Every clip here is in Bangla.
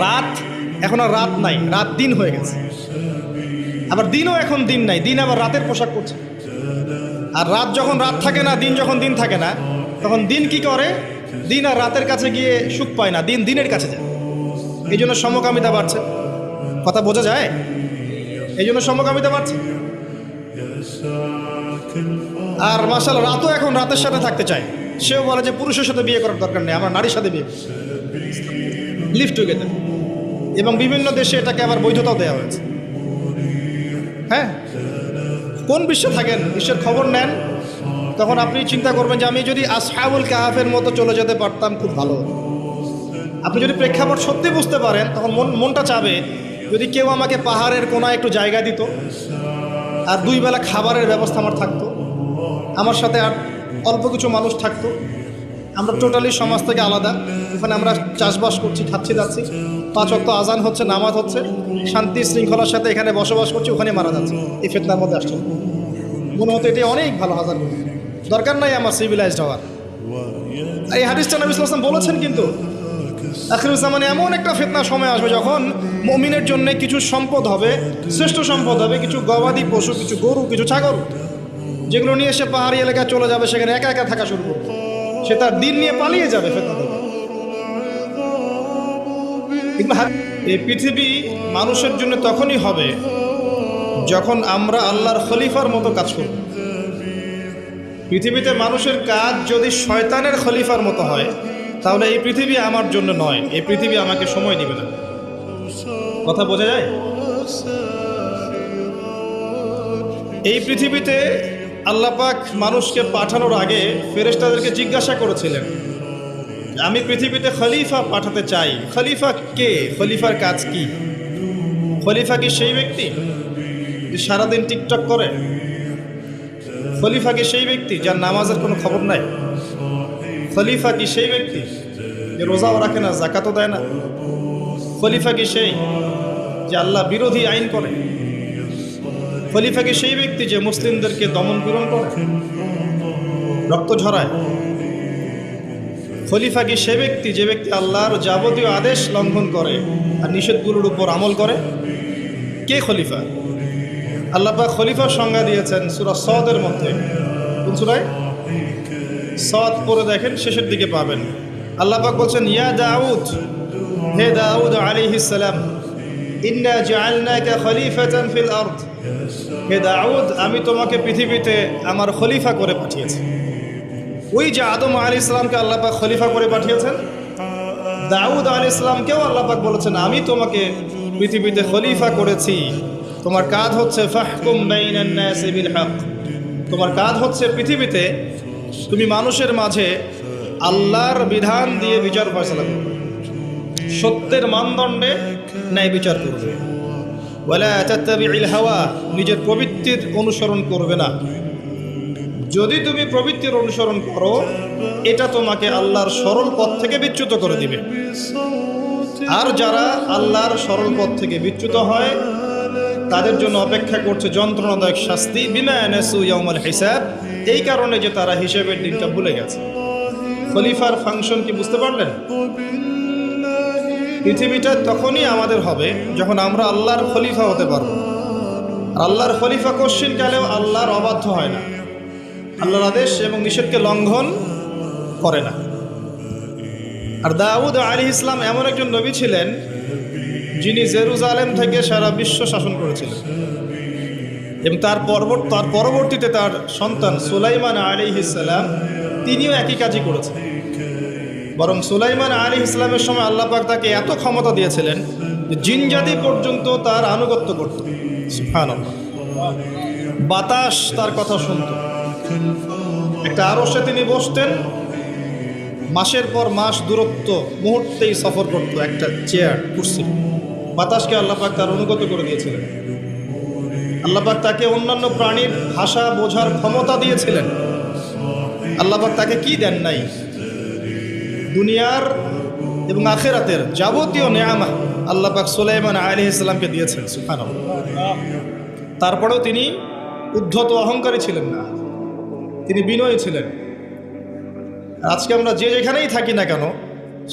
রাত এখন আর রাত নাই, রাত দিন হয়ে গেছে। আবার দিনও এখন দিন নাই, দিন আবার রাতের পোশাক করছে। আর রাত যখন রাত থাকে না, দিন যখন দিন থাকে না, তখন দিন কি করে? দিন আর রাতের কাছে গিয়ে সুখ পায় না, দিন দিনের কাছে যায়। এই জন্য সমকামিতা বাড়ছে। কথা বোঝা যায়? এই জন্য সমকামিতা বাড়ছে। আর মাশাআল্লাহ রাতও এখন রাতের সাথে থাকতে চায়। সেও বলে যে পুরুষের সাথে বিয়ে করার দরকার নেই, আমরা নারীর সাথে বিয়ে লিভ টুগেদার। এবং বিভিন্ন দেশে এটাকে আবার বৈধতাও দেওয়া হয়েছে। হ্যাঁ, কোন বিশ্বে থাকেন, বিশ্বের খবর নেন, তখন আপনি চিন্তা করবেন যে আমি যদি আসহাবুল কাহাফের মতো চলে যেতে পারতাম খুব ভালো হতো। আপনি যদি প্রেক্ষাপট সত্যি বুঝতে পারেন, তখন মনটা চাবে যদি কেউ আমাকে পাহাড়ের কোনায় একটু জায়গা দিত, আর 2 বেলা খাবারের ব্যবস্থা আমার থাকতো, আমার সাথে আর অল্প কিছু মানুষ থাকতো, আমরা টোটালি সমাজ থেকে আলাদা, ওখানে আমরা চাষবাস করছি, খাচ্ছি যাচ্ছি, 5 ওয়াক্ত আজান হচ্ছে, নামাজ হচ্ছে, শান্তি শৃঙ্খলার সাথে এখানে বসবাস করছি, ওখানে মারা যাচ্ছে, এই ফিতনার মধ্যে আসছে। মনে হতো এটি অনেক ভালো, হাজার দরকার নাই আমার সিভিলাইজড হওয়ার। এই হাদিসটা নবী সাল্লাল্লাহু আলাইহি ওয়াসাল্লাম বলেছেন। কিন্তু আখিরুজ জামানে এমন একটা ফিতনার সময় আসবে যখন মুমিনের জন্য কিছু সম্পদ হবে, শ্রেষ্ঠ সম্পদ হবে, কিছু গবাদি পশু, কিছু গরু, কিছু ছাগল, যেগুলো নিয়ে সে পাহাড়ি এলাকায় চলে যাবে, সেখানে একা একা থাকা শুরু করবে, সে তার দিন নিয়ে পালিয়ে যাবে ফিতনা থেকে। এই পৃথিবী মানুষের জন্য তখনই হবে যখন আমরা আল্লাহর খলিফার মতো কাজ করব। পৃথিবীতে মানুষের কাজ যদি শয়তানের খলিফার মতো হয়, তাহলে এই পৃথিবী আমার জন্য নয়, এই পৃথিবী আমাকে সময় দিবে না। কথা বোঝা যায়? এই পৃথিবীতে আল্লাহ পাক মানুষকে পাঠানোর আগে ফেরেশতাদেরকে জিজ্ঞাসা করেছিলেন, আমি পৃথিবীতে খলিফা পাঠাতে চাই। খলিফা কে? খলিফার কাজ কি? খলিফা কি সেই ব্যক্তি যে সারাদিন টিকটক করে? খলিফা কি সেই ব্যক্তি যার নামাজের কোনো খবর নাই? খলিফা কি সেই ব্যক্তি যে রোজাও রাখে না, যাকাতও দেয় না? খলিফা কি সেই যে আল্লাহ বিরোধী আইন করে? খলিফা কি সেই ব্যক্তি যে মুসলিমদেরকে দমন পীড়ন করে, রক্ত ঝরায়? খলিফা কি সে ব্যক্তি যে ব্যক্তি আল্লাহর যাবতীয় আদেশ লঙ্ঘন করে আর নিষেধগুলোর উপর আমল করে? কে খলিফা? আল্লাহ পাক খলিফার সংজ্ঞা দিয়েছেন সূরা সদের মধ্যে। কোন সূরায়? সদ পড়ে দেখেন, শেষের দিকে পাবেন। আল্লাহ পাক বলছেন, ইয়া দাউদ, হে দাউদ আলাইহিস সালাম, ইন্না জাআলনাকা খলিফাতান ফিল আরদ, হে দাউদ আমি তোমাকে পৃথিবীতে আমার খলিফা করে পাঠিয়েছি। ওই যে আদম আলাইহিস সালামকে আল্লাহ পাক খলিফা করে পাঠিয়েছেন, দাউদ আলাইহিস সালামকেও আল্লাহ পাক বলেছেন আমি তোমাকে পৃথিবীতে খলিফা করেছি। তোমার কাজ হচ্ছে ফাহকুম বাইনান নাসি বিল হক, তোমার কাজ হচ্ছে পৃথিবীতে তুমি মানুষের মাঝে আল্লাহর বিধান দিয়ে বিচার ফয়সালা করবে, সত্যের মানদণ্ডে ন্যায় বিচার করবে। ওয়ালা তাত্তাবিউল হাওয়া, নিজের প্রবৃত্তির অনুসরণ করবে না। যদি তুমি প্রবৃত্তির অনুসরণ করো, এটা তোমাকে আল্লাহর সরল পথ থেকে বিচ্যুত করে দিবে। আর যারা আল্লাহর সরল পথ থেকে বিচ্যুত হয়, তাদের জন্য অপেক্ষা করছে যন্ত্রণাদায়ক শাস্তি, বিমা নাসু ইয়াউমাল হিসাব, এই কারণে যে তারা হিসেবের দিনটা ভুলে গেছে। খলিফার ফাংশন কি বুঝতে পারলেন? পৃথিবীটা তখনই আমাদের হবে যখন আমরা আল্লাহর খলিফা হতে পারবো। আল্লাহর খলিফা কোশ্চিন কালেও আল্লাহর অবাধ্য হয় না, আল্লাহর আদেশ এবং নিষেধকে লঙ্ঘন করে না। আর দাউদ আলাইহিস সালাম এমন একজন নবী ছিলেন যিনি জেরুজালেম থেকে সারা বিশ্ব শাসন করেছিলেন, এবং তার পরবর্তীতে তার সন্তান সুলাইমান আলাইহিস সালাম তিনিও একই কাজই করেছেন। বরং সুলাইমান আলাইহিস সালামের সময় আল্লাহ পাক তাকে এত ক্ষমতা দিয়েছিলেন যে জিনজাতি পর্যন্ত তার আনুগত্য করত। সুবহানাল্লাহ। বাতাস তার কথা শুনত। একটা আরশে তিনি বসতেন, মাসের পর মাস দূরত্ব মুহূর্তেই সফর করত একটা চেয়ার, কুরসি। বাতাসকে আল্লাহ পাক তার অনুগত করে দিয়েছিলেন। আল্লাহ পাক তাকে অন্যান্য প্রাণীর ভাষা বোঝার ক্ষমতা দিয়েছিলেন। আল্লাহ পাক তাকে কি দেন নাই? দুনিয়ার এবং আখিরাতের যাবতীয় নেয়ামত আল্লাহ পাক সুলাইমান আলাইহিস সালামকে দিয়েছেন। সুবহানাল্লাহ। তারপরেও তিনি উদ্ধত অহংকারী ছিলেন না, তিনি বিনয়ী ছিলেন। আজকে আমরা যে যেখানেই থাকি না কেন,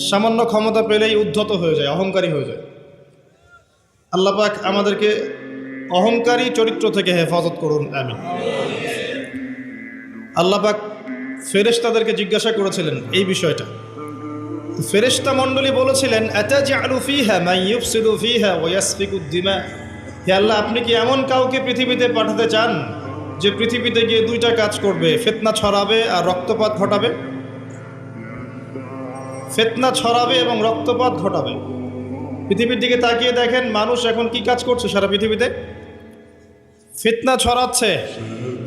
সামান্য ক্ষমতা পেলেই উদ্ধত হয়ে যায়, অহংকারী হয়ে যায়। আল্লাহ পাক আমাদেরকে অহংকারী চরিত্র থেকে হেফাজত করুন, আমিন। আল্লাহ পাক ফেরেশতাদেরকে জিজ্ঞাসা করেছিলেন এই বিষয়টা। ফেরেশতা মণ্ডলী বলেছিলেন, আতাজআলু ফীহা মান ইউফসিদু ফীহা ওয়া ইয়াসফিকুদ দিমা। হে আল্লাহ, আপনি কি এমন কাউকে পৃথিবীতে পাঠাতে চান যে পৃথিবীতে গিয়ে দুইটা কাজ করবে, ফিতনা ছড়াবে আর রক্তপাত ঘটাবে? ফিতনা ছড়াবে এবং রক্তপাত ঘটাবে। পৃথিবীর দিকে তাকিয়ে দেখেন, মানুষ এখন কি কাজ করছে সারা পৃথিবীতে? ফিতনা ছড়াচ্ছে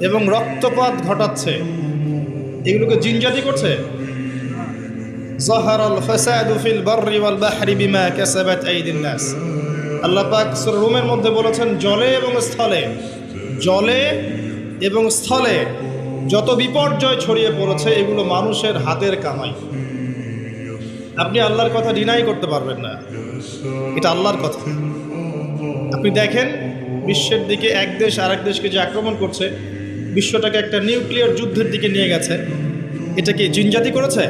এবং রক্তপাত ঘটাচ্ছে। এগুলোকে জিনজাতি করছে। যাহারাল ফাসাদু ফিল বাররি ওয়াল বাহরি বিমা কাসাবাত আইদিন নাস। আল্লাহ পাক সূরা রুমের মধ্যে বলেছেন, জলে এবং স্থলে যত বিপর্যয় ছড়িয়ে পড়েছে এগুলো মানুষের হাতের কামাই। আপনি আল্লাহর কথা ডিনাই করতে পারবেন না, এটা আল্লাহর কথা। আপনি দেখেন বিশ্বের দিকে এক দেশ আরেক দেশকে যে আক্রমণ করছে, বিশ্বটাকে একটা নিউক্লিয়ার যুদ্ধের দিকে নিয়ে গেছে, এটা কি জিনজাতি করেছে?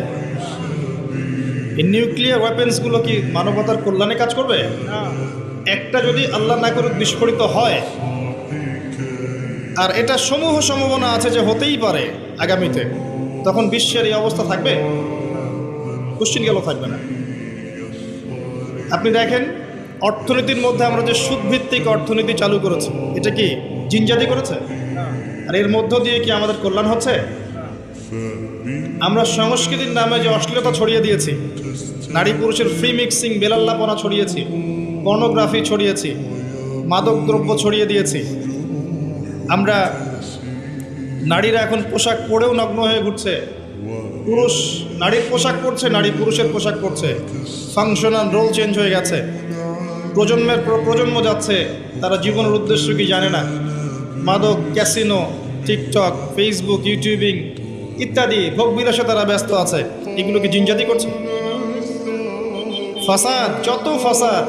এই নিউক্লিয়ার ওয়েপেন্সগুলো কি মানবতার কল্যাণে কাজ করবে? একটা যদি আল্লাহ না করুক বিস্ফোরিত হয়, আর এটা সমূহ সম্ভাবনা আছে যে হতেই পারে আগামীতে, তখন বিশ্বের এই অবস্থা থাকবে? কোশ্চিন গেল থাকবে না। আপনি দেখেন অর্থনীতির মধ্যে আমরা যে সুদভিত্তিক অর্থনীতি চালু করেছি, এটা কি জিনজাতি করেছে? আর এর মধ্য দিয়ে কি আমাদের কল্যাণ হচ্ছে? আমরা সংস্কৃতির নামে যে অশ্লীলতা ছড়িয়ে দিয়েছি, নারী পুরুষের ফ্রি মিক্সিং, বেলাল্লাপনা ছড়িয়েছি, পর্নোগ্রাফি ছড়িয়েছি, মাদকদ্রব্য ছড়িয়ে দিয়েছি। আমরা নারীরা এখন পোশাক পরেও নগ্ন হয়ে ঘুরছে, পুরুষ নারীর পোশাক পরছে, নারী পুরুষের পোশাক পরছে, ফাংশনাল রোল চেঞ্জ হয়ে গেছে। প্রজন্মের পর প্রজন্ম যাচ্ছে, তারা জীবনের উদ্দেশ্য কি জানে না। মাদক, ক্যাসিনো, টিকটক, ফেসবুক, ইউটিউবিং ইত্যাদি ভোগবিলাসে তারা ব্যস্ত আছে। এগুলো কি জিনজাতি করছে? ফাসাদ, যত ফাসাদ,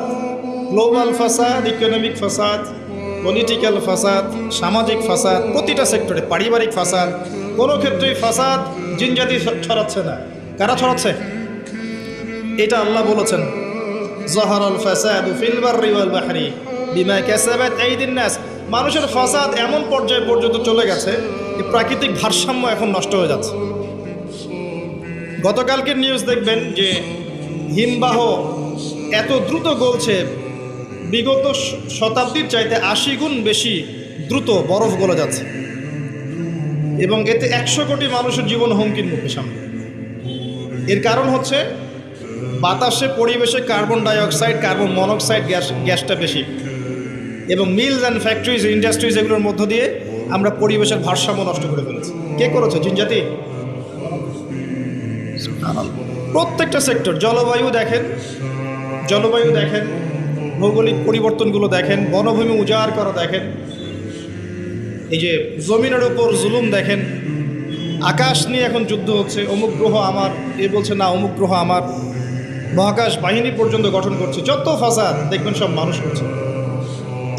গ্লোবাল ফাসাদ, ইকোনমিক ফাসাদ, পলিটিক্যাল ফাসাদ, সামাজিক ফাসাদ, প্রতিটা সেক্টরে, পারিবারিক ফাসাদ, কোনো ক্ষেত্রেই ফাসাদ জিনজাতি ছড়াচ্ছে না। কারা ছড়াচ্ছে? এটা আল্লাহ বলেছেন, যাহারাল ফাসাদু ফিল বাররি ওয়াল বাহরি বিমা কাসাবাত আইদিন নাস। মানুষের ফাসাদ এমন পর্যায়ে পর্যন্ত চলে গেছে যে প্রাকৃতিক ভারসাম্য এখন নষ্ট হয়ে যাচ্ছে। গতকালকের নিউজ দেখবেন যে হিমবাহ এত দ্রুত গলছে, বিগত শতাব্দীর চাইতে 80 গুণ বেশি দ্রুত বরফ গলে যাচ্ছে, এবং এতে 100 কোটি মানুষের জীবন হুমকির মুখে সামনে। এর কারণ হচ্ছে বাতাসে, পরিবেশে কার্বন ডাইঅক্সাইড, কার্বন মনোক্সাইড গ্যাসটা বেশি, এবং মিলস অ্যান্ড ফ্যাক্টরিজ, ইন্ডাস্ট্রিজ, এগুলোর মধ্য দিয়ে আমরা পরিবেশের ভারসাম্য নষ্ট করে ফেলেছি। কে করেছে? জিনজাতি। প্রত্যেকটা সেক্টর, জলবায়ু দেখেন, ভৌগোলিক পরিবর্তনগুলো দেখেন, বনভূমি উজাড় করা দেখেন, এই যে জমিনের উপর জুলুম দেখেন, আকাশ নিয়ে এখন যুদ্ধ হচ্ছে, অমুক গ্রহ আমার, এ বলছে না অমুক গ্রহ আমার, মহাকাশ বাহিনী পর্যন্ত গঠন করছে। যত ফাসাদ দেখবেন সব মানুষ করছে।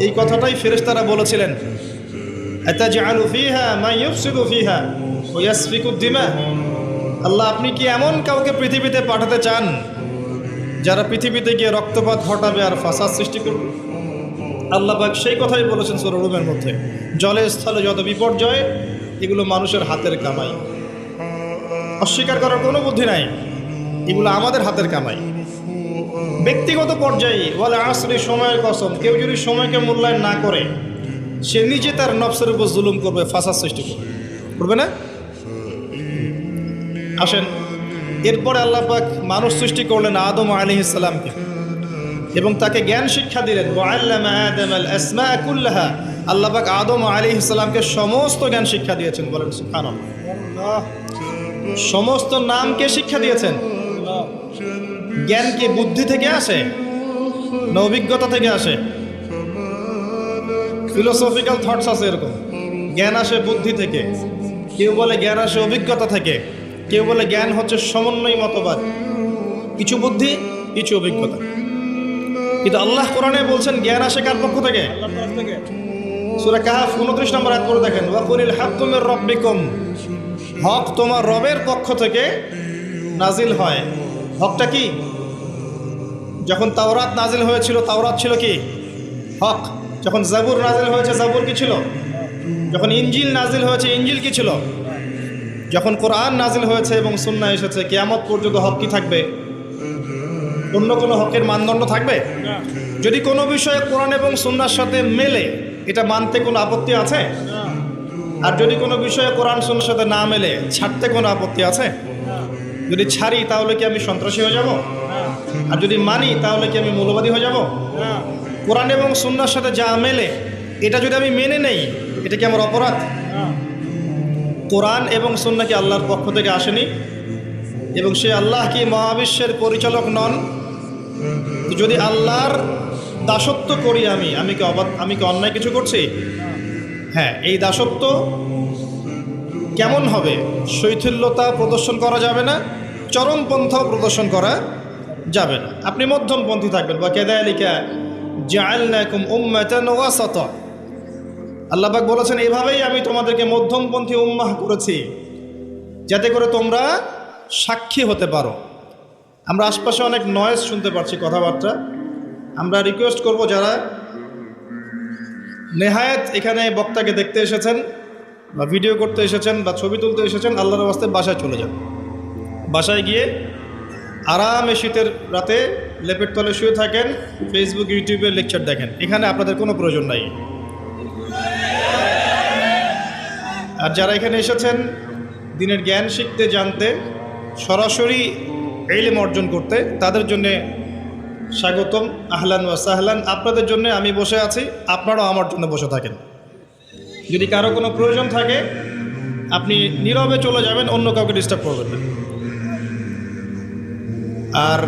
এই কথাটাই ফেরেশতারা বলেছিলেন, আতাজআলু ফীহা মান ইউফসিদু ফীহা ওয়া ইয়াসফিকুদ দিমা। আল্লাহ, আপনি কি এমন কাউকে পৃথিবীতে পাঠাতে চান যারা পৃথিবীতে গিয়ে রক্তপাত ঘটাবে আর ফাসাদ সৃষ্টি করবে? আল্লাহ পাক সেই কথাই বলেছেন সূরা রুমের মধ্যে, জলে স্থলে যত বিপর্যয় এগুলো মানুষের হাতের কামাই। অস্বীকার করার কোনো বুদ্ধি নাই, এগুলো আমাদের হাতের কামাই। ব্যক্তিগত পর্যায়ে ওয়াল আসরি, সময়ের কসম, কেউ যদি সময়কে মূল্যায়ন না করে সে নিজে তার নফসের উপর জুলুম করবে, ফাসাদ সৃষ্টি করবে না? আসেন, এরপরে আল্লাহ পাক মানুষ সৃষ্টি করলেন আদম আলাইহিস সালামকে, এবং তাকে জ্ঞান শিক্ষা দিলেন। ওয়াল্লামা আদামাল আসমা কুল্লাহা। আল্লাহ পাক আদম আলাইহিস সালামকে সমস্ত জ্ঞান শিক্ষা দিয়েছেন। বলেন সুবহানাল্লাহ। সমস্ত নামকে শিক্ষা দিয়েছেন। জ্ঞান কি বুদ্ধি থেকে আসে না অভিজ্ঞতা থেকে আসে? ফিলোসফিক্যাল থটস আছে এরকম, জ্ঞান আসে বুদ্ধি থেকে, কেউ বলে জ্ঞান আসে অভিজ্ঞতা থেকে, কেউ বলে জ্ঞান হচ্ছে সমন্বয় মতবাদ, কিছু বুদ্ধি কিছু অভিজ্ঞতা। কিন্তু আল্লাহ কোরআনে বলছেন জ্ঞান আসে কার পক্ষ থেকে? সূরা কাহফ 29 নম্বর আয়াত করে দেখেন, ওয়া কুলিল হাক্কু মির রাব্বিকুম। হক তোমার রবের পক্ষ থেকে নাজিল হয়। হকটা কি? যখন তাওরাত নাজিল হয়েছিল, তাওরাত ছিল কি? হক। যখন জাবুর নাজিল হয়েছে, জাবুর কি ছিল? যখন ইনজিল নাজিল হয়েছে, ইনজিল কি ছিল? যখন কোরআন নাজিল হয়েছে এবং সুন্নাহ এসেছে, কিয়ামত পর্যন্ত হক কি থাকবে? অন্য কোনো হকের মানদণ্ড থাকবে? যদি কোনো বিষয়ে কোরআন এবং সুন্নাহর সাথে মেলে, এটা মানতে কোনো আপত্তি আছে? আর যদি কোনো বিষয়ে কোরআন সুন্নাহর সাথে না মেলে, ছাড়তে কোনো আপত্তি আছে? যদি ছাড়ি তাহলে কি আমি সন্ত্রাসী হয়ে যাব? আর যদি মানি তাহলে কি আমি মৌলবাদী হয়ে যাব? কোরআন এবং সুন্নাহর সাথে যা মেলে, এটা যদি আমি মেনে নেই, এটা কি আমার অপরাধ? কোরআন এবং সুন্নাহ কি আল্লাহর পক্ষ থেকে আসেনি? এবং সে আল্লাহ কি মহাবিশ্বের পরিচালক নন? যদি আল্লাহর দাসত্ব করি আমি কি অন্যায় কিছু করছি? হ্যাঁ, এই দাসত্ব কেমন হবে? শৈথিল্যতা প্রদর্শন করা যাবে না, চরমপন্থা প্রদর্শন করা যাবে না। আপনি মধ্যমপন্থী থাকবেন। বা কাযালিকা জাআলনাকুম উম্মাতান ওয়াসাতা, আল্লাহ পাক বলেছেন এভাবেই আমি তোমাদেরকে মধ্যমপন্থী উম্মাহ করেছি, যাতে করে তোমরা সাক্ষী হতে পারো। আমরা আশপাশে অনেক নয়েজ শুনতে পাচ্ছি, কথাবার্তা। আমরা রিকোয়েস্ট করব, যারা নেহায়েত এখানে বক্তাকে দেখতে এসেছেন বা ভিডিও করতে এসেছেন বা ছবি তুলতে এসেছেন, আল্লাহর ওয়াস্তে বাসায় চলে যান। বাসায় গিয়ে আরামে শীতের রাতে লেপের তলে শুয়ে থাকেন, ফেসবুক ইউটিউবে লেকচার দেখেন। এখানে আপনাদের কোনো প্রয়োজন নাই। আর যারা এখানে এসেছেন দিনের জ্ঞান শিখতে, জানতে, সরাসরি ইলম অর্জন করতে, তাদের জন্যে স্বাগতম, আহলান ওয়া সাহলান। আপনাদের জন্য আমি বসে আছি, আপনারাও আমার জন্য বসে থাকেন। যদি কারো কোনো প্রয়োজন থাকে আপনি নীরবে চলে যাবেন, অন্য কাউকে ডিস্টার্ব করবেন না। আর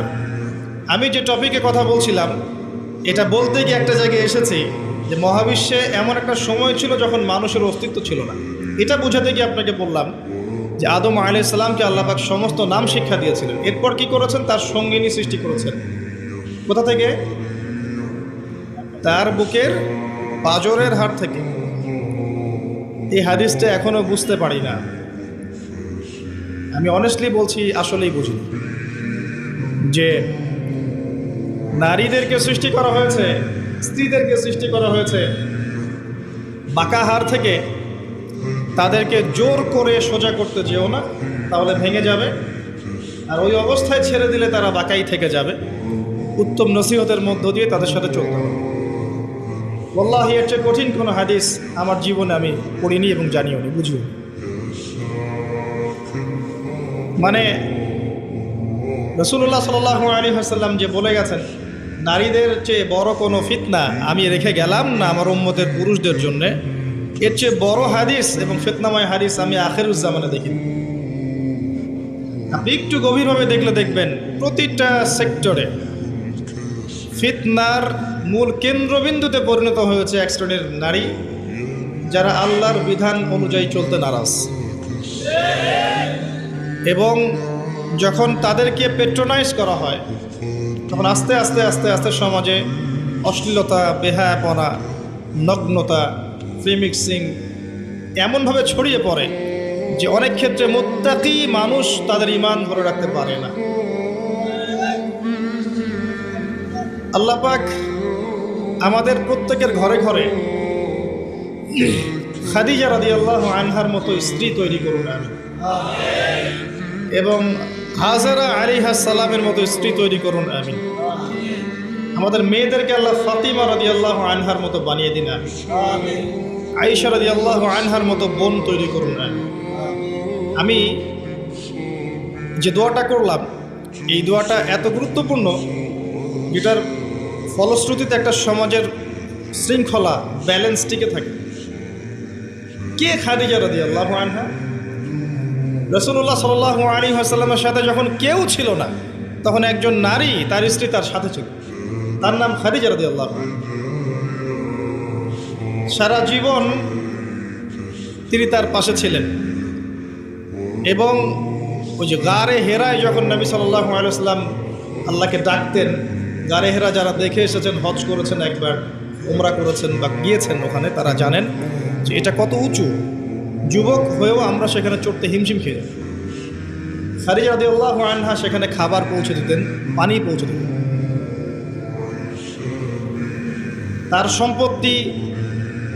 আমি যে টপিকে কথা বলছিলাম, এটা বলতে গিয়ে একটা জায়গায় এসেছি যে মহাবিশ্বে এমন একটা সময় ছিল যখন মানুষের অস্তিত্ব ছিল না। এটা বোঝাতে গিয়ে আপনাকে বললাম যে আদম আলাইহিস সালামকে আল্লাহ পাক সমস্ত নাম শিক্ষা দিয়েছিলেন। এরপর কি করেছেন? তার সঙ্গিনী সৃষ্টি করেছেন। কোথা থেকে? তার বুকের পাঁজরের হাড় থেকে। এই হাদিসটা এখনো বুঝতে পারি না। আমি অনেস্টলি বলছি, আসলেই বুঝি যে নারীদেরকে সৃষ্টি করা হয়েছে, স্ত্রীদেরকে সৃষ্টি করা হয়েছে বাঁকা হাড় থেকে। তাদেরকে জোর করে সোজা করতে যেও না, তাহলে ভেঙে যাবে। আর ওই অবস্থায় ছেড়ে দিলে তারা বাঁকাই থেকে যাবে। উত্তম নসিহতের মধ্য দিয়ে তাদের সাথে চলতে হবে। ওয়াল্লাহি এর চেয়ে কঠিন কোনো হাদিস আমার জীবনে আমি পড়িনি এবং জানিও নি, বুঝিও। মানে রাসূলুল্লাহ সাল্লাল্লাহু আলাইহি ওয়াসাল্লাম যে বলে গেছেন, নারীদের চেয়ে বড় কোনো ফিতনা আমি রেখে গেলাম না আমার উম্মতের পুরুষদের জন্যে। এর চেয়ে বড় হাদিস এবং ফিতনাময় হাদিস আমি আখিরুজ্জামানে দেখিনি। আপনি একটু গভীরভাবে দেখলে দেখবেন, প্রতিটা সেক্টরে ফিতনার মূল কেন্দ্রবিন্দুতে পরিণত হয়েছে এক শ্রেণীর নারী, যারা আল্লাহর বিধান অনুযায়ী চলতে নারাজ। এবং যখন তাদেরকে পেট্রোনাইজ করা হয়, তখন আস্তে আস্তে আস্তে আস্তে সমাজে অশ্লীলতা, বেহায়াপনা, নগ্নতা, ফ্রিমিক্সিং এমনভাবে ছড়িয়ে পড়ে যে অনেক ক্ষেত্রে মুত্তাকি মানুষ তাদের ঈমান ধরে রাখতে পারে না। আল্লাহ পাক আমাদের প্রত্যেকের ঘরে ঘরে খাদিজা রাদিয়াল্লাহু আনহার মতো স্ত্রী তৈরি করুন আমিন। এবং হাজারা আলাইহিস সালামের মতো স্ত্রী তৈরি করুন আমিন। আমাদের মেয়েদেরকে আল্লাহ ফাতিমা রাদিয়াল্লাহু আনহার মতো বানিয়ে দিন আমিন। আয়েশা রাদিয়াল্লাহু আনহার মতো বোন তৈরি করুন আমিন। আমি যে দোয়াটা করলাম, এই দোয়াটা এত গুরুত্বপূর্ণ, যেটার ফলশ্রুতিতে একটা সমাজের শৃঙ্খলা, ব্যালেন্স টিকে থাকে। কে খাদিজা রাদিয়াল্লাহু আনহা? রাসূলুল্লাহ সাল্লাল্লাহু আলাইহি ওয়াসাল্লামের সাথে যখন কেউ ছিল না, তখন একজন নারী, তার স্ত্রী তার সাথে ছিল, তার নাম খাদিজা রাদিয়াল্লাহু আনহা। সারা জীবন তিনি তার পাশে ছিলেন। এবং ওই যে গারে হেরায় যখন নবী সাল্লাল্লাহু আলাইহি ওয়াসাল্লাম আল্লাহকে ডাকতেন, গারে হেরা যারা দেখে এসেছেন, হজ করেছেন, একবার উমরা করেছেন বা গিয়েছেন ওখানে, তারা জানেন যে এটা কত উঁচু। যুবক হয়েও আমরা সেখানে চড়তে হিমশিম খেয়ে। খাদিজা রাদিয়াল্লাহু আনহা সেখানে খাবার পৌঁছে দিতেন, পানি পৌঁছে দিতেন। তার সম্পত্তি,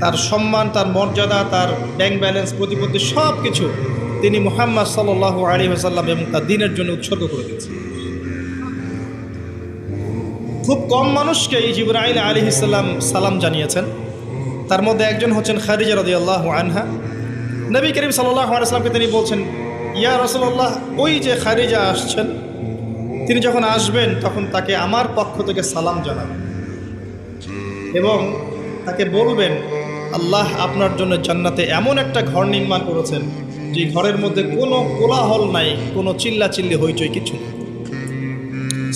তার সম্মান, তার মর্যাদা, তার ব্যাংক ব্যালেন্স, প্রতিপত্তি সব কিছু তিনি মুহাম্মদ সাল্লাল্লাহু আলাইহি ওয়াসাল্লাম এবং তার দ্বীনের জন্য উৎসর্গ করে দিয়েছেন। খুব কম মানুষকে জিবরাইল আলাইহিস সালাম সালাম জানিয়েছেন, তার মধ্যে একজন হচ্ছেন খাদিজা রাদিয়াল্লাহু আনহা। নবী করিম সাল্লাল্লাহু আলাইহি ওয়াসাল্লামকে তিনি বলছেন, ইয়া রাসূলুল্লাহ, ওই যে খাদিজা আসছেন, তিনি যখন আসবেন তখন তাকে আমার পক্ষ থেকে সালাম জানাবেন এবং তাকে বলবেন, আল্লাহ আপনার জন্য জান্নাতে এমন একটা ঘর নির্মাণ করেছেন যে ঘরের মধ্যে কোনো কোলাহল নাই, কোনো চিল্লাচিল্লি হইচই কিছু নেই,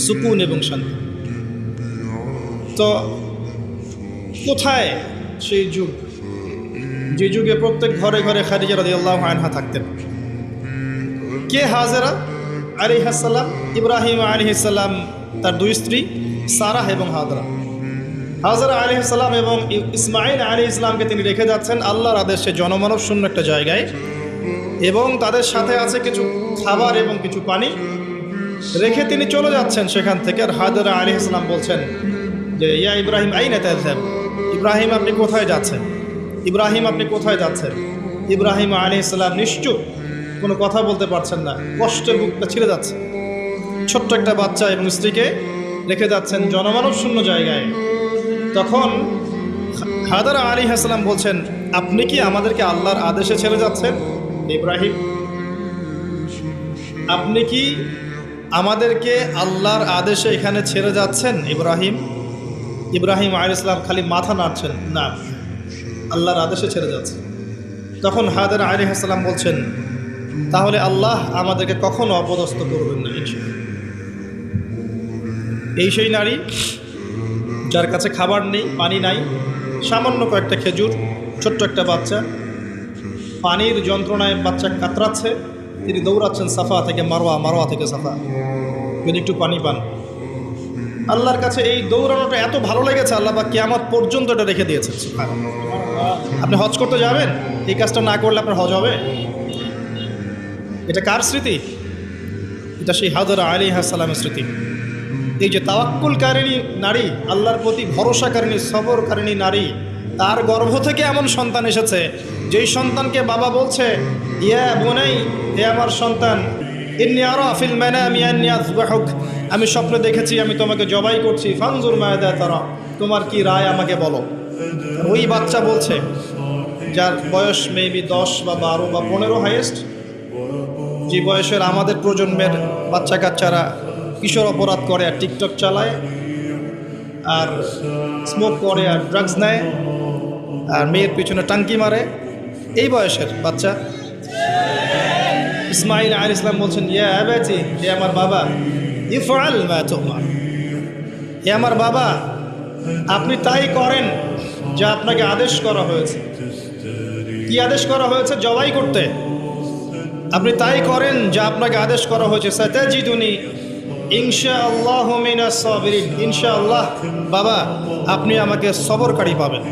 সুকুন এবং শান্তি। তো কোথায় সেই যুগ, যে যুগে প্রত্যেক ঘরে ঘরে খাদিজা রাদিয়াল্লাহু আনহা থাকতেন? কে হাজেরা আলাইহিস সালাম? ইব্রাহিম আলাইহিস সালাম, তার দুই স্ত্রী সারাহ এবং হাজরা। হাজরা আলাইহিস সালাম এবং ইসমাইল আলাইহিস সালামকে তিনি রেখে যাচ্ছেন আল্লাহর আদেশে জনমানব শূন্য একটা জায়গায়, এবং তাদের সাথে আছে কিছু খাবার এবং কিছু পানি। রেখে তিনি চলে যাচ্ছেন সেখান থেকে। আর হাজরা আলাইহিস সালাম বলছেন যে, ইয়া ইব্রাহিম আইনা তাযহাব, ইব্রাহিম আপনি কোথায় যাচ্ছেন? ইব্রাহিম আপনি কোথায় যাচ্ছেন? ইব্রাহিম আলাইহিস সালাম নিশ্চুপ, কোনো কথা বলতে পারছেন না, কষ্টে বুকটা ছিঁড়ে যাচ্ছে। ছোট্ট একটা বাচ্চা এবং স্ত্রীকে রেখে যাচ্ছেন জনমানব শূন্য জায়গায়। তখন হাজরা আলাইহিস সালাম বলছেন, আপনি কি আমাদেরকে আল্লাহর আদেশে ছেড়ে যাচ্ছেন ইব্রাহিম? আপনি কি আমাদেরকে আল্লাহর আদেশে এখানে ছেড়ে যাচ্ছেন ইব্রাহিম? ইব্রাহিম আলাইহিস সালাম খালি মাথা নাড়ছেন, না, আল্লাহর আদেশে ছেড়ে যাচ্ছে। তখন হাজরা আলাইহিস সালাম বলছেন, তাহলে আল্লাহ আমাদেরকে কখনো অপদস্থ করবেন না ইনশাআল্লাহ। এই সেই নারী যার কাছে খাবার নেই, পানি নাই, সামান্য কয়েকটা খেজুর, ছোট্ট একটা বাচ্চা, পানির যন্ত্রণায় বাচ্চা কাতরাচ্ছে, তিনি দৌড়াচ্ছেন সাফা থেকে মারওয়া, মারওয়া থেকে সাফা, যদি একটু পানি পান। আল্লাহর কাছে এই দৌড়ানোটা এত ভালো লেগেছে, আল্লাহ বা কিয়ামত পর্যন্ত এটা রেখে দিয়েছেন। আপনি হজ করতে যাবেন, এই কাজটা না করলে আপনার হজ হবে? এটা কার স্মৃতি? এটা সেই হাজরা আলাইহিস সালামের স্মৃতি। এই যে তাওয়াক্কুলকারিণী নারী, আল্লাহর প্রতি ভরসাকারিণী, সবরকারিণী নারী, তার গর্ভ থেকে এমন সন্তান এসেছে যেই সন্তানকে বাবা বলছে, ইয়া বুনাই, হে আমার সন্তান, ইন্নী আরা ফিল মানামি আন্নী আযবাহুক, আমি স্বপ্নে দেখেছি আমি তোমাকে জবাই করছি, ফানজুর মাযা তারা, তোমার কি রায় আমাকে বলো। ওই বাচ্চা বলছে, যার বয়স মেবি 10 বা 12 বা 15 হাইয়েস্ট, যে বয়সের আমাদের প্রজন্মের বাচ্চা কাচ্চারা কিশোর অপরাধ করে আর টিকটক চালায় আর স্মোক করে আর ড্রাগস নেয় আর মেয়ের পিছনে টাঙ্কি মারে, এই বয়সের বাচ্চা। ইসমাইল আলাইহিস সালাম বলছেন, ইয়া আবাতি, হে আমার বাবা, ইফআল মা তুমার, হে আমার বাবা, আপনি তাই করেন যা আপনাকে আদেশ করা হয়েছে। কি আদেশ করা হয়েছে? জবাই করতে। আপনি তাই করেন যা আপনাকে আদেশ করা হয়েছে। সাতাজিদুনি ইনশাআল্লাহু মিনাস সাবিরিন, ইনশাআল্লাহ বাবা আপনি আমাকে সবরকারী পাবেন।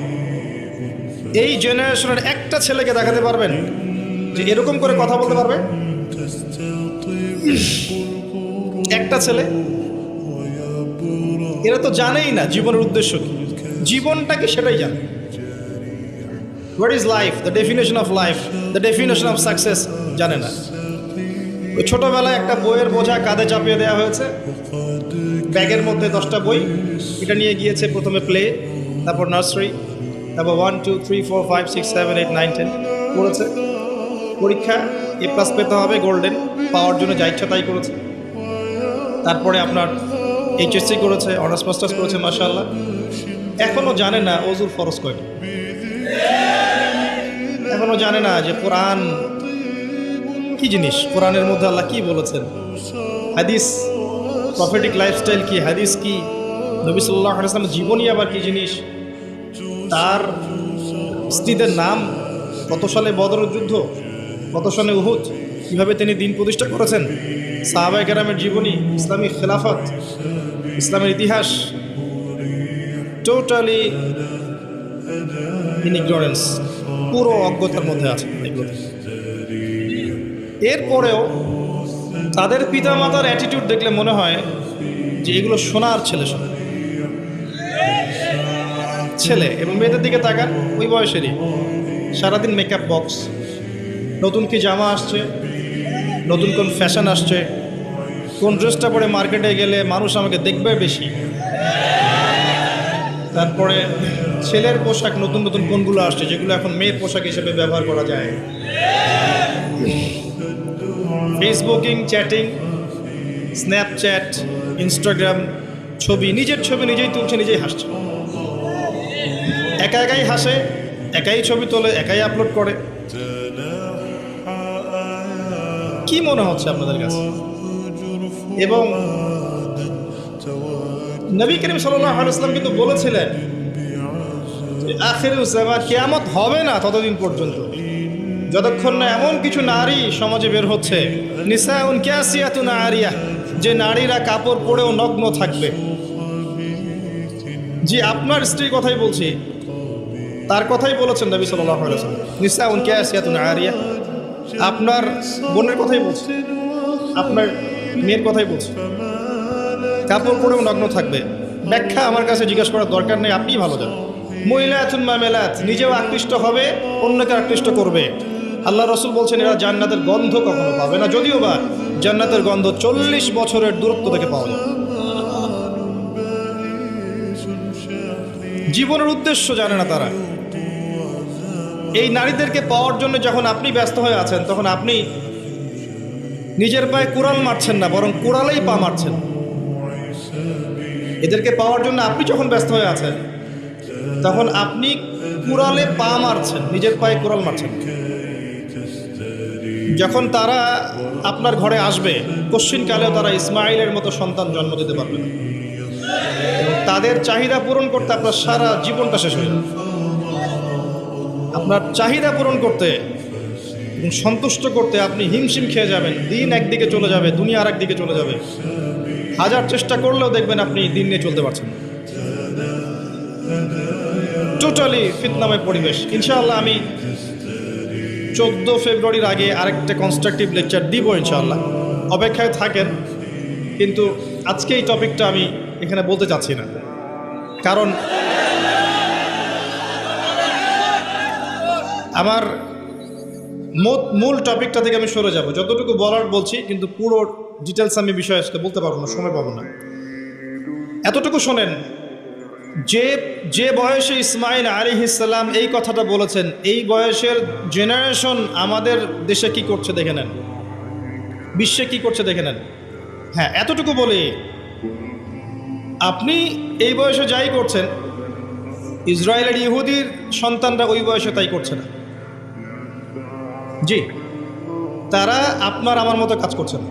এই জেনারেশনের একটা ছেলেকে দেখাতে পারবেন যে এরকম করে কথা বলতে পারবে? একটা ছেলে? এরা তো জানেই না জীবনের উদ্দেশ্য কি, জীবনটা কি সেটাই জানে। What is life, the definition of life, the definition of success জানে না। ওই ছোটোবেলায় একটা বইয়ের বোঝা কাঁধে চাপিয়ে দেওয়া হয়েছে, ব্যাগের মধ্যে 10টা বই, এটা নিয়ে গিয়েছে প্রথমে প্লে, তারপর নার্সারি, তারপর 1 2 3 4 5 6 7 8 9 10 পড়েছে। পরীক্ষা A+ পেতে হবে, গোল্ডেন পাওয়ার জন্য যা ইচ্ছা তাই করেছে। তারপরে আপনার HSC করেছে, অনার্স মাস্টার্স করেছে, মাশাআল্লাহ। এখনও জানে না ওযুর ফরজ কয়টা, এখনও জানে না যে কোরআন কি জিনিস, কোরআনের মধ্যে আল্লাহ কি বলেছেন, হাদিস, প্রফেটিক লাইফস্টাইল কি, হাদিস কি, নবী সাল্লাল্লাহু আলাইহি ওয়াসাল্লামের জীবনী আবার কি জিনিস, তার স্ত্রীদের নাম, কত সালে বদরের যুদ্ধ, কত সালে উহুদ, কীভাবে তিনি দিন প্রতিষ্ঠা করেছেন, সাহাবায়ে কেরামের জীবনী, ইসলামী খেলাফত, ইসলামের ইতিহাস, টোটালি ইন ইগনোরেন্স, পুরো অজ্ঞতার মধ্যে আছে। এরপরেও তাদের পিতামাতার অ্যাটিটিউড দেখলে মনে হয় যে এগুলো সোনার ছেলে এবং মেয়েদের দিকে তাকান ওই বয়সেরই, সারাদিন মেকআপ বক্স, নতুন কি জামা আসছে, নতুন কোন ফ্যাশন আসছে, কোন ড্রেসটা পরে মার্কেটে গেলে মানুষ আমাকে দেখবে বেশি, তারপরে ছেলের পোশাক নতুন নতুন কোনগুলো আসছে যেগুলো এখন মেয়ের পোশাক হিসেবে ব্যবহার করা যায়, ফেসবুকিং, চ্যাটিং, স্ন্যাপচ্যাট, ইনস্টাগ্রাম, ছবি, নিজের ছবি নিজেই তুলছে, নিজেই হাসছে, একাই হাসে, একাই ছবি তোলে, একাই আপলোড করে। কি মনে হচ্ছে আপনাদের কাছে? এবং নবী করিম সাল্লাল্লাহু আলাইহি ওয়াসাল্লাম কিন্তু বলেছিলেন আখিরুজ জামান, কিয়ামত হবে না ততদিন পর্যন্ত যতক্ষণ না এমন কিছু নারী সমাজে বের হচ্ছে, নিসাউন কাসিয়াতুন আরিয়া, যে নারীরা কাপড় পরেও নগ্ন থাকবে। জি, আপনার স্ত্রীর কথাই বলছি, তার কথাই বলেছেন নবী সাল্লাল্লাহু আলাইহি ওয়াসাল্লাম, নিসাউন কাসিয়াতুন আরিয়া। আপনার বোনের কথাই বলছি, আপনার মেয়ের কথাই বলছি, কাপড় পরেও নগ্ন থাকবে। ব্যাখ্যা আমার কাছে জিজ্ঞাসা করার দরকার নেই, আপনিই ভালো জানেন। মহিলাতুন মামেলাত, নিজেও আকৃষ্ট হবে, অন্যকে আকৃষ্ট করবে। আল্লাহ রসুল বলছেন এরা জান্নাতের গন্ধ কখনো পাবে না, যদিও বা জান্নাতের গন্ধ 40 বছরের দূরত্ব থেকে পাওয়া যায়। জীবনের উদ্দেশ্য জানে না তারা। এই নারীদেরকে পাওয়ার জন্য যখন আপনি ব্যস্ত হয়ে আছেন, তখন আপনি নিজের পায়ে কুড়াল মারছেন না, বরং কুড়ালেই পা মারছেন। এদেরকে পাওয়ার জন্য আপনি যখন ব্যস্ত হয়ে আছেন, তখন আপনি কুড়ালে পা মারছেন, নিজের পায়ে কুড়াল মারছেন। যখন তারা আপনার ঘরে আসবে, কশ্চিনকালেও তারা ইসমাইলের মতো সন্তান জন্ম দিতে পারবে না। এবং তাদের চাহিদা পূরণ করতে আপনার সারা জীবনটা শেষ হয়ে যাবে। আপনার চাহিদা পূরণ করতে এবং সন্তুষ্ট করতে আপনি হিমশিম খেয়ে যাবেন, দিন একদিকে চলে যাবে, দুনিয়া আর একদিকে চলে যাবে। হাজার চেষ্টা করলেও দেখবেন আপনি দিন নিয়ে চলতে পারছেন। টোটালি ফিতনাময় পরিবেশ। ইনশাআল্লাহ আমি 14 ফেব্রুয়ারির আগে আরেকটা কনস্ট্রাকটিভ লেকচার দিব ইনশাআল্লাহ, অপেক্ষায় থাকেন। কিন্তু আজকে এই টপিকটা আমি এখানে বলতে চাচ্ছি না, কারণ আমার মূল টপিকটা থেকে আমি সরে যাব। যতটুকু বলার বলছি, কিন্তু পুরো ডিটেলস আমি বিষয় আজকে বলতে পারবো না, সময় পাবো না। এতটুকু শোনেন, যে বয়সে ইসমাইল আলাইহিস সালাম এই কথাটা বলেছেন, এই বয়সের জেনারেশন আমাদের দেশে কি করছে দেখে নেন, বিশ্বে কি করছে দেখে নেন। হ্যাঁ, এতটুকু বলি, আপনি এই বয়সে যাই করছেন, ইসরায়েলের ইহুদির সন্তানরা ওই বয়সে তাই করছে না। জি, তারা আপনার আমার মতো কাজ করছে না।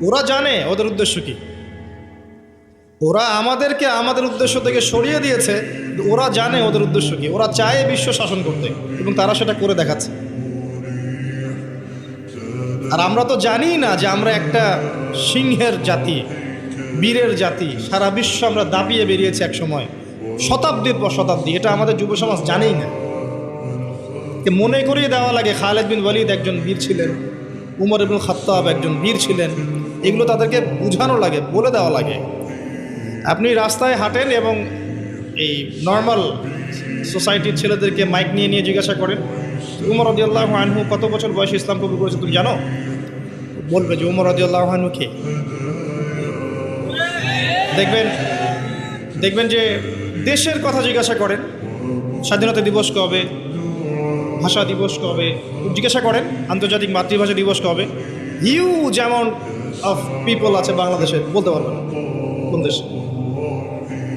ওরা জানে ওদের উদ্দেশ্য কি। ওরা আমাদেরকে আমাদের উদ্দেশ্য থেকে সরিয়ে দিয়েছে, ওরা জানে ওদের উদ্দেশ্য কি। ওরা চায় বিশ্ব শাসন করতে, এবং তারা সেটা করে দেখাচ্ছে। আর আমরা তো জানি না যে আমরা একটা সিংহের জাতি, বীরের জাতি। সারা বিশ্ব আমরা দাপিয়ে বেরিয়েছি এক সময়, শতাব্দীর পর শতাব্দী। এটা আমাদের যুব সমাজ জানেই না। মনে করিয়ে দেওয়া লাগে খালিদ বিন ওয়ালিদ একজন বীর ছিলেন, উমর ইবনুল খাত্তাব একজন বীর ছিলেন। এগুলো তাদেরকে বোঝানো লাগে, বলে দেওয়া লাগে। আপনি রাস্তায় হাঁটেন এবং এই নর্মাল সোসাইটির ছেলেদেরকে মাইক নিয়ে নিয়ে জিজ্ঞাসা করেন, উমর রাদিয়াল্লাহু আনহু কত বছর বয়সে ইসলাম কবুল করেছে তুমি জানো? বলবে যে উমর রাদিয়াল্লাহু আনহু কে। দেখবেন যে দেশের কথা জিজ্ঞাসা করেন, স্বাধীনতা দিবস কবে, ভাষা দিবস কবে, জিজ্ঞাসা করেন আন্তর্জাতিক মাতৃভাষা দিবস কবে। হিউজ অ্যামাউন্ট অফ পিপল আছে বাংলাদেশে, বলতে পারবে না কোন দেশে,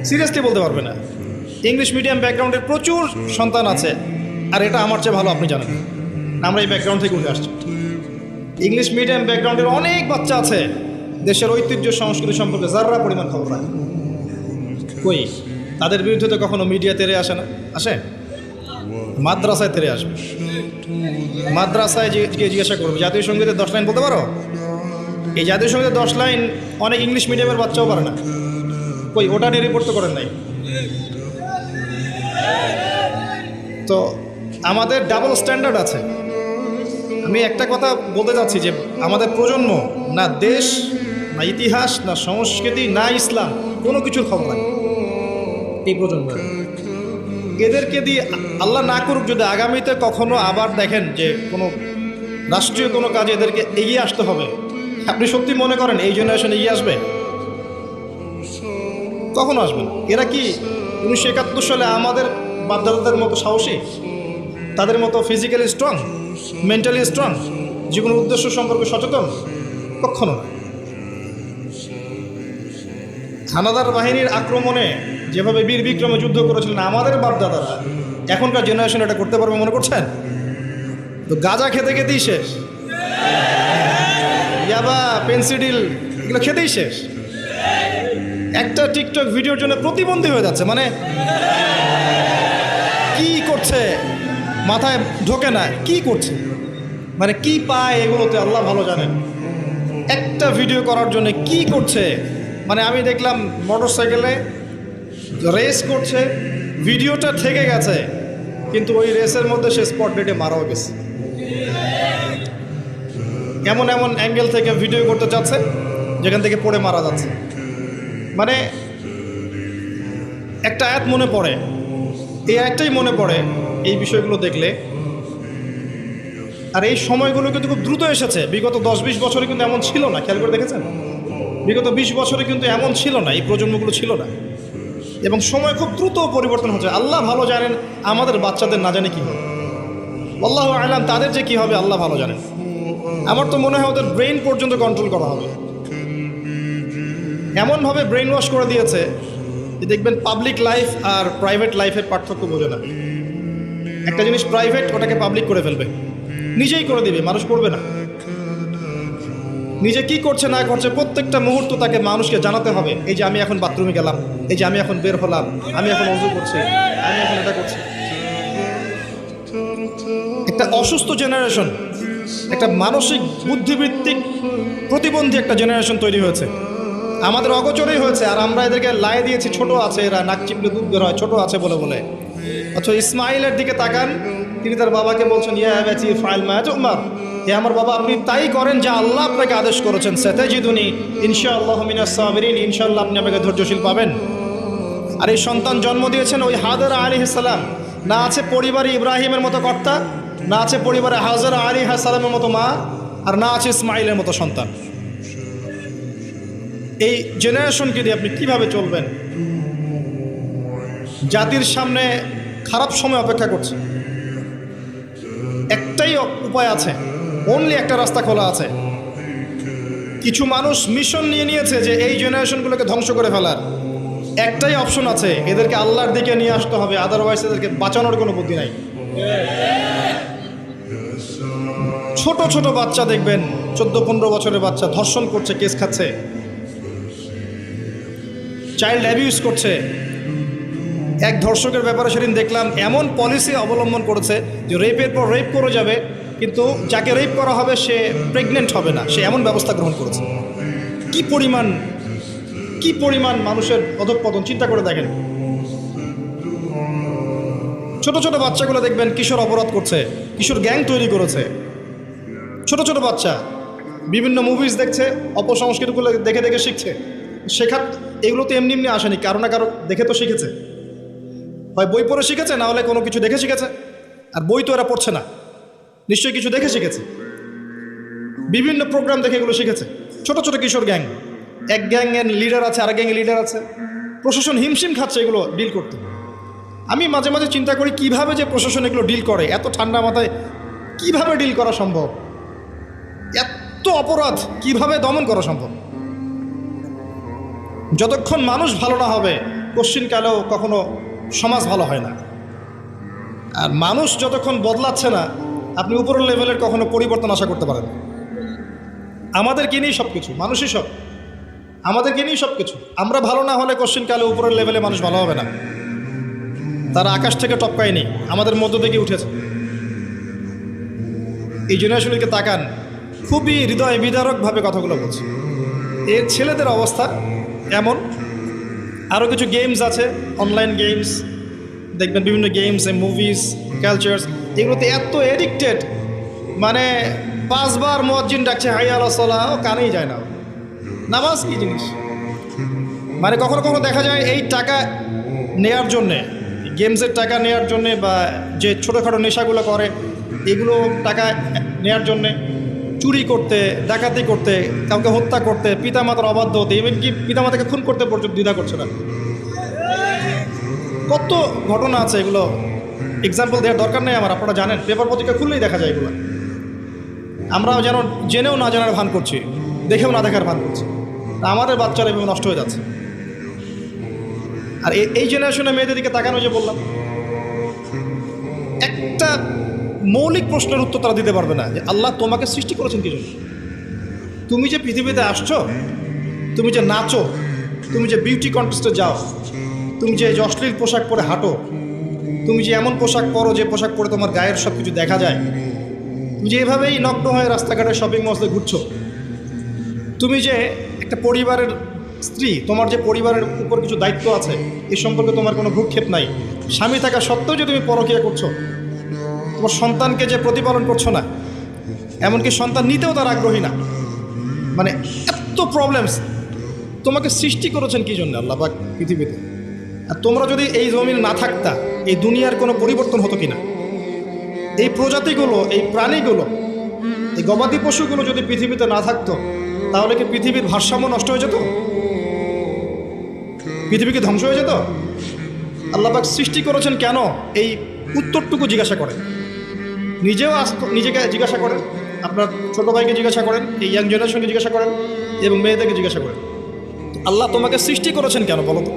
সিরিয়াসলি বলতে পারবে না। ইংলিশ মিডিয়াম ব্যাকগ্রাউন্ডের প্রচুর সন্তান আছে, আর এটা আমার চেয়ে ভালো আপনি জানেন, আমরা এই ব্যাকগ্রাউন্ড থেকে উঠে আসছি। ইংলিশ মিডিয়াম ব্যাকগ্রাউন্ডের অনেক বাচ্চা আছে, দেশের ঐতিহ্য সংস্কৃতি সম্পর্কে যারা পরিমাণ খবর রাখে। কই, তাদের বিরুদ্ধে তো কখনো মিডিয়া তেরে আসে না, আসে মাদ্রাসায় তেরে আসবে। মাদ্রাসায় গিয়ে জিজ্ঞাসা করবে জাতীয় সঙ্গীতের 10 লাইন বলতে পারো? এই জাতীয় সঙ্গীতের 10 লাইন অনেক ইংলিশ মিডিয়ামের বাচ্চাও পারে না। কই, ওটা নিয়ে রিপোর্ট তো করেন নাই। তো আমাদের ডাবল স্ট্যান্ডার্ড আছে। আমি একটা কথা বলতে চাচ্ছি যে আমাদের প্রজন্ম না দেশ, না ইতিহাস, না সংস্কৃতি, না ইসলাম, কোনো কিছুর খবর নাই এই প্রজন্ম। এদেরকে দিয়ে আল্লাহ না করুক যদি আগামীতে কখনো আবার দেখেন যে কোনো রাষ্ট্রীয় কোনো কাজে এদেরকে এগিয়ে আসতে হবে, আপনি সত্যি মনে করেন এই জেনারেশন এগিয়ে আসবে? কখনো আসবে না। এরা কি 1971 সালে আমাদের বাপদাদাদের মতো সাহসী, তাদের মতো ফিজিক্যালি স্ট্রং, মেন্টালি স্ট্রং, যে কোনো উদ্দেশ্য সম্পর্কে সচেতন? কখনো না। হানাদার বাহিনীর আক্রমণে যেভাবে বীর বিক্রমে যুদ্ধ করেছিলেন আমাদের বাপদাদারা, এখনকার জেনারেশন এটা করতে পারবে মনে করছেন? তো গাঁজা খেতে খেতেই শেষ, ইয়াবা, পেন্সিডিল, এগুলো খেতেই শেষ। একটা টিকটক ভিডিওর জন্য প্রতিবন্ধী হয়ে যাচ্ছে। মানে কি করছে মাথায় ঢোকে না, কি করছে, মানে কি পায় এগুলোতে আল্লাহ ভালো জানেন। একটা ভিডিও করার জন্য কি করছে, মানে আমি দেখলাম মোটর সাইকেলে রেস করছে, ভিডিওটা থেকে গেছে, কিন্তু ওই রেসের মধ্যে সে স্পট ডেটে মারাও গেছে। এমন এমন অ্যাঙ্গেল থেকে ভিডিও করতে চাচ্ছে যেখান থেকে পড়ে মারা যাচ্ছে। মানে একটা আয়াত মনে পড়ে, এই আয়াতটাই মনে পড়ে এই বিষয়গুলো দেখলে। আর এই সময়গুলো কিন্তু খুব দ্রুত এসেছে। বিগত 10-20 বছরে কিন্তু এমন ছিল না, খেয়াল করে দেখেছেন? বিগত 20 বছরে কিন্তু এমন ছিল না, এই প্রজন্মগুলো ছিল না। এবং সময় খুব দ্রুত পরিবর্তন হচ্ছে। আল্লাহ ভালো জানেন আমাদের বাচ্চাদের না জানে কী হবে। আল্লাহু আ'লাম তাদের যে কী হবে আল্লাহ ভালো জানেন। আমার তো মনে হয় ওদের ব্রেইন পর্যন্ত কন্ট্রোল করা হবে। এমনভাবে ব্রেইন ওয়াশ করে দিয়েছে যে দেখবেন পাবলিক লাইফ আর প্রাইভেট লাইফের পার্থক্য বোঝে না। একটা জিনিস প্রাইভেট, ওটাকে পাবলিক করে ফেলবে, নিজেই করে দিবে, মানুষ করবে না। নিজে কি করছে না করছে প্রত্যেকটা মুহূর্ত তাকে মানুষকে জানাতে হবে। এই যে আমি এখন বাথরুমে গেলাম, এই যে আমি এখন বের হলাম, আমি এখন ওযু করছি, আমি এখন এটা করছি। একটা অসুস্থ জেনারেশন, একটা মানসিক বুদ্ধিবৃত্তিক প্রতিবন্ধী একটা জেনারেশন তৈরি হয়েছে, আমাদের অগোচরেই হয়েছে। আর আমরা এদেরকে লাই দিয়েছি ছোট আছে, এরা নাক চিপলে দুধ বের হয়, ছোট আছে বলে বলে। অথচ ইসমাইলের দিকে তাকান, তিনি তার বাবাকে বলছেন, ইয়া আবাতি ফাআল মা তু'মার, হে আমার বাবা আপনি তাই করেন যা আল্লাহ আপনাকে আদেশ করেছেন। সাতাজিদুনি ইনশাআল্লাহু মিনাস সাবিরিন, ইনশাআল্লাহ আপনি আমাকে ধৈর্যশীল পাবেন। আর এই সন্তান জন্ম দিয়েছেন ওই হাজারা আলাইহিস সালাম। না আছে পরিবারে ইব্রাহিমের মতো কর্তা, না আছে পরিবারে হাজারা আলাইহিস সালামের মতো মা, আর না আছে ইসমাইলের মতো সন্তান। এই জেনারেশনকে দিয়ে আপনি কিভাবে চলবেন? জাতির সামনে খারাপ সময় অপেক্ষা করছে। একটাই উপায় আছে, অনলি একটা রাস্তা খোলা আছে। কিছু মানুষ মিশন নিয়ে নিয়েছে যে এই জেনারেশনগুলোকে ধ্বংস করে ফেলার। একটাই অপশন আছে, এদেরকে আল্লাহর দিকে নিয়ে আসতে হবে, আদারওয়াইজ এদেরকে বাঁচানোর কোনো বুদ্ধি নাই। ছোট ছোট বাচ্চা দেখবেন, 14-15 বছরের বাচ্চা ধর্ষণ করছে, কেস খাচ্ছে, চাইল্ড অ্যাবিউজ করছে। এক ধর্ষকের ব্যাপারে সেদিন দেখলাম এমন পলিসি অবলম্বন করেছে যে রেপের পর রেপ করে যাবে, কিন্তু যাকে রেপ করা হবে সে প্রেগনেন্ট হবে না, সে এমন ব্যবস্থা গ্রহণ করেছে। কি পরিমাণ মানুষের অধঃপতন চিন্তা করে দেখেন। ছোট ছোট বাচ্চাগুলো দেখবেন কিশোর অপরাধ করছে, কিশোর গ্যাং তৈরি করেছে। ছোট ছোট বাচ্চা বিভিন্ন মুভিজ দেখছে, অপসংস্কৃতিগুলো দেখে দেখে শিখছে। শেখার এগুলো তো এমনি এমনি আসেনি, কারো না কারো দেখে তো শিখেছে। হয় বই পড়ে শিখেছে, না হলে কোনো কিছু দেখে শিখেছে। আর বই তো এরা পড়ছে না, নিশ্চয়ই কিছু দেখে শিখেছে, বিভিন্ন প্রোগ্রাম দেখে এগুলো শিখেছে। ছোট ছোট কিশোর গ্যাং, এক গ্যাংয়ের লিডার আছে, আরেক গ্যাংয়ের লিডার আছে। প্রশাসন হিমশিম খাচ্ছে এগুলো ডিল করতে। আমি মাঝে মাঝে চিন্তা করি কিভাবে যে প্রশাসন এগুলো ডিল করে, এত ঠান্ডা মাথায় কিভাবে ডিল করা সম্ভব, এত অপরাধ কিভাবে দমন করা সম্ভব। যতক্ষণ মানুষ ভালো না হবে কোশ্চিনকালেও কখনো সমাজ ভালো হয় না। আর মানুষ যতক্ষণ বদলাচ্ছে না, আপনি উপরের লেভেলের কখনো পরিবর্তন আশা করতে পারেন। আমাদেরকে নিয়েই সব কিছু, মানুষই সব, আমাদেরকে নিয়েই সব কিছু। আমরা ভালো না হলে কোশ্চিনকালে উপরের লেভেলে মানুষ ভালো হবে না। তারা আকাশ থেকে টপকায়নি, আমাদের মধ্য থেকে উঠেছে। এই জেনারেশনকে তাকান, খুবই হৃদয় বিদারকভাবে কথাগুলো বলছে। এর ছেলেদের অবস্থা এমন। আরও কিছু গেমস আছে, অনলাইন গেমস দেখবেন, বিভিন্ন গেমস, মুভিজ, কালচার্স, এগুলোতে এত এডিক্টেড মানে 5 বার মুয়াজ্জিন ডাকছে হাইয়া আলাস সালাহ, ও কানেই যায় না। নামাজ কি জিনিস? মানে কখনো কখনো দেখা যায় এই টাকা নেয়ার জন্যে, গেমসের টাকা নেয়ার জন্যে, বা যে ছোটোখাটো নেশাগুলো করে এগুলো টাকা নেয়ার জন্যে চুরি করতে, ডাকাতি করতে, কাউকে হত্যা করতে, পিতামাতার অবাধ্য হতে, এমনকি পিতামাতাকে খুন করতে পর্যন্ত দ্বিধা করছে না। কত ঘটনা আছে, এগুলো এক্সাম্পল দেওয়ার দরকার নেই আমার, আপনারা জানেন, পেপার পত্রিকা খুললেই দেখা যায় এগুলো। আমরা যেন জেনেও না জানার ভান করছি, দেখেও না দেখার ভান করছি, আমাদের বাচ্চারা এভাবে নষ্ট হয়ে যাচ্ছে। আর এই জেনারেশনে মেয়েদের দিকে তাকানো, যে বললাম, একটা মৌলিক প্রশ্নের উত্তর তারা দিতে পারবে না, যে আল্লাহ তোমাকে সৃষ্টি করেছেন কি জন্য? তুমি যে পৃথিবীতে আসছো, তুমি যে নাচো, তুমি যে বিউটি কন্টেস্টে যাও, তুমি যে অশ্লীল পোশাক পরে হাঁটো, তুমি যে এমন পোশাক পরো যে পোশাক পরে তোমার গায়ের সব কিছু দেখা যায়, তুমি যে এভাবেই নগ্ন হয়ে রাস্তাঘাটে শপিং মলে ঘুরছো, তুমি যে একটা পরিবারের স্ত্রী, তোমার যে পরিবারের উপর কিছু দায়িত্ব আছে, এ সম্পর্কে তোমার কোনো ভ্রুক্ষেপ নাই, স্বামী থাকা সত্ত্বেও যে তুমি পরকীয়া করছো, তোমার সন্তানকে যে প্রতিপালন করছো না, এমনকি সন্তান নিতেও তার আগ্রহী না, মানে এত প্রবলেমস। তোমাকে সৃষ্টি করেছেন কি জন্য আল্লাহ পাক পৃথিবীতে? আর তোমরা যদি এই জমিন না থাকতা, এই দুনিয়ার কোনো পরিবর্তন হতো কিনা? এই প্রজাতিগুলো, এই প্রাণীগুলো, এই গবাদি পশুগুলো যদি পৃথিবীতে না থাকতো, তাহলে কি পৃথিবীর ভারসাম্য নষ্ট হয়ে যেত? পৃথিবী কি ধ্বংস হয়ে যেত? আল্লাহ পাক সৃষ্টি করেছেন কেন, এই উত্তরটুকু জিজ্ঞাসা করেন, নিজেও নিজেকে জিজ্ঞাসা করেন, আপনার ছোট ভাইকে জিজ্ঞাসা করেন, এই ইয়াং জেনারেশনকে জিজ্ঞাসা করেন, এবং মেয়েদেরকে জিজ্ঞাসা করেন, আল্লাহ তোমাকে সৃষ্টি করেছেন কেন বলো তো?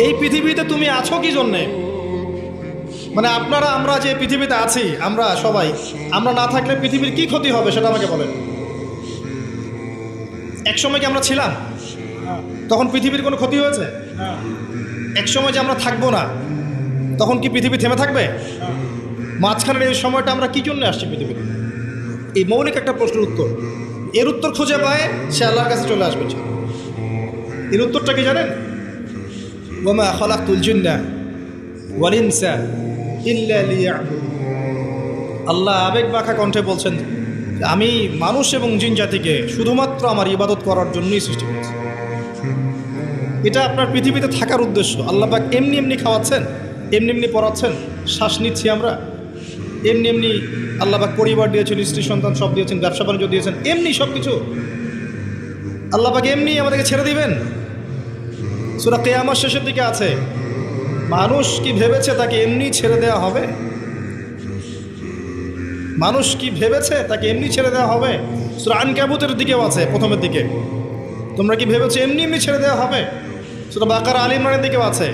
এই পৃথিবীতে তুমি আছো কি জন্যে? মানে আমরা যে পৃথিবীতে আছি, আমরা সবাই, আমরা না থাকলে পৃথিবীর কি ক্ষতি হবে সেটা আমাকে বলেন। এক সময় কি আমরা ছিলাম? তখন পৃথিবীর কোনো ক্ষতি হয়েছে? এক সময় যে আমরা থাকবো না, তখন কি পৃথিবী থেমে থাকবে? মাঝখানের এই সময়টা আমরা কি জন্য আসছি পৃথিবীতে? এই মৌলিক একটা প্রশ্নের উত্তর, এর উত্তর খুঁজে পায় সে আল্লাহর কাছে চলে আসবে। এর উত্তরটা কি জানেন? ওয়ামা খালাকতুল জিন্না ওয়াল ইনসা ইল্লা লিয়াবুদুন। আল্লাহ আবেগ মাখা কণ্ঠে বলছেন, আমি মানুষ এবং জিন জাতিকে শুধুমাত্র আমার ইবাদত করার জন্যই সৃষ্টি করেছি। এটা আপনার পৃথিবীতে থাকার উদ্দেশ্য। আল্লাহ পাক এমনি এমনি খাওয়াচ্ছেন, এমনি এমনি পড়াচ্ছেন, শ্বাস নিচ্ছি আমরা, এমনি এমনি আল্লাহ পাক পরিবার দিয়েছেন, স্ত্রী সন্তান সব দিয়েছেন, ব্যবসা বাণিজ্য দিয়েছেন, এমনি সব কিছু আল্লাহ পাক এমনি আমাদেরকে ছেড়ে দিবেন? সূরা কিয়ামত শেষের দিকে আছে, মানুষ কি ভেবেছে তাকে এমনি ছেড়ে দেওয়া হবে? মানুষ কি ভেবেছে তাকে এমনি ছেড়ে দেওয়া হবে? সূরা আনকাবুতের দিকেও আছে, প্রথমের দিকে, তোমরা কি ভেবেছো এমনি এমনি ছেড়ে দেওয়া হবে? সূরা বাকারা আল ইমরানের দিকেও আছে,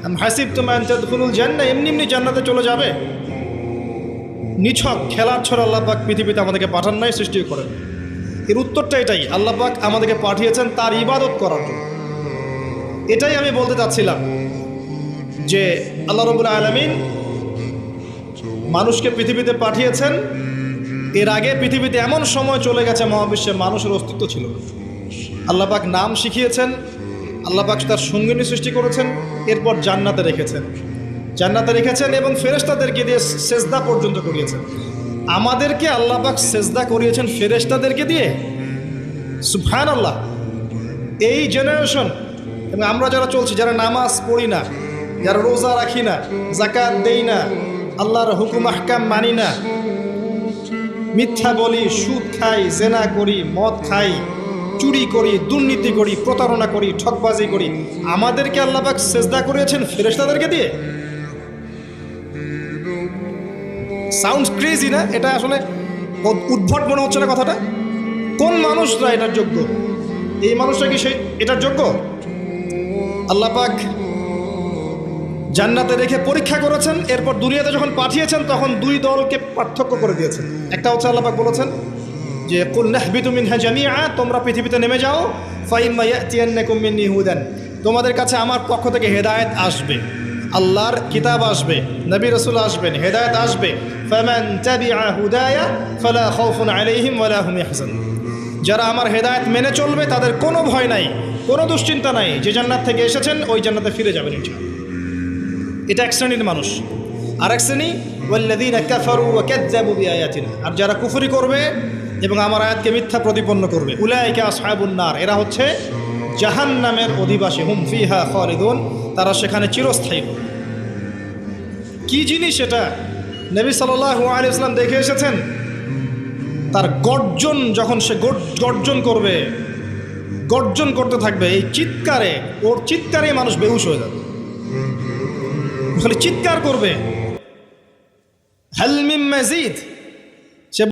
আম হাসিবতুম আন তাদখুলুল জান্নাহ, এমনি এমনি জান্নাতে চলে যাবে? নিছক খেলার ছড়া আল্লাহ পাক পৃথিবীতে আমাদেরকে পাঠান নাই, সৃষ্টি করেন। এর উত্তরটা এটাই, আল্লাহ পাক আমাদেরকে পাঠিয়েছেন তার ইবাদত করার জন্য। এটাই আমি বলতে চাচ্ছিলাম, যে আল্লাহ রাব্বুল আলামিন মানুষকে পৃথিবীতে পাঠিয়েছেন। এর আগে পৃথিবীতে এমন সময় চলে গেছে মহাবিশ্বে মানুষের অস্তিত্ব ছিল না। আল্লাহ পাক নাম শিখিয়েছেন, আল্লাহ পাক তার সঙ্গিনী সৃষ্টি করেছেন, এরপর জান্নাতে রেখেছেন এবং ফেরেশতাদেরকে দিয়ে সেজদা পর্যন্ত করিয়েছেন। আমাদেরকে আল্লাহ পাক সেজদা করিয়েছেন ফেরেশতাদেরকে দিয়ে। সুবহানাল্লাহ। এই জেনারেশন এবং আমরা যারা চলছি, যারা নামাজ পড়ি না, যারা রোজা রাখি না, যাকাত দেই না, আল্লাহর হুকুম আহকাম মানি না, মিথ্যা বলি, সুদ খাই, জেনা করি, মদ খাই, চুরি করি, দুর্নীতি করি, প্রতারণা করি, ঠকবাজি করি, আমাদেরকে আল্লাহ পাক সেজদা করিয়েছেন ফেরেশতাদেরকে দিয়ে। সাউন্ডস ক্রেজি না? এটা আসলে উদ্ভট মনে হচ্ছে না কথাটা? কোন মানুষরা এটার যোগ্য? এই মানুষরা কি সেই এটার যোগ্য? আল্লাহ পাক জান্নাতে রেখে পরীক্ষা করেছেন, এরপর দুনিয়াতে যখন পাঠিয়েছেন তখন দুই দলকে পার্থক্য করে দিয়েছেন। একটা হচ্ছে আল্লাহ পাক বলেছেন যে কুল নাহবিতু মিনহা জামিআ, তোমরা পৃথিবীতে নেমে যাও, ফাইম্মা ইয়াতিয়ান্নাকুম মিন্নী হুদান, তোমাদের কাছে আমার পক্ষ থেকে হেদায়েত আসবে, আল্লাহর কিতাব আসবে, নবী রাসূল আসবেন, হেদায়েত আসবে। ফামান তাবিআ হুদায়া ফালা খাউফুন আলাইহিম ওয়ালা হুম ইয়াহজানুন, যারা আমার হেদায়েত মেনে চলবে তাদের কোনো ভয় নাই, কোনো দুশ্চিন্তা নাই, যে জান্নাত থেকে এসেছেন ওই জান্নাতে ফিরে যাবেন ইনশাআল্লাহ। এটা এক শ্রেণীর মানুষ। আর এক শ্রেণী ওয়াল্লাযীনা কাফারু ওয়া কাযযাবু বিআয়াতিনা, আর যারা কুফরি করবে এবং আমার আয়াতকে মিথ্যা প্রতিপন্ন করবে, উলাইকা আসহাবুন নার, এরা হচ্ছে জাহান্নামের অধিবাসী, হুম ফিহা খালিদুন, তারা সেখানে চিরস্থায়ী। কি জিনিস এটা? নবী সাল্লাল্লাহু আলাইহি ওয়াসাল্লাম দেখে এসেছেন। তার গর্জন, যখন সে গর্জন করবে, গর্জন করতে থাকবে, এই চিৎকারে, ওর চিৎকারে মানুষ বেহুশ হয়ে যাবে, খালি চিৎকার করবে, হাল মিন মাজিদ।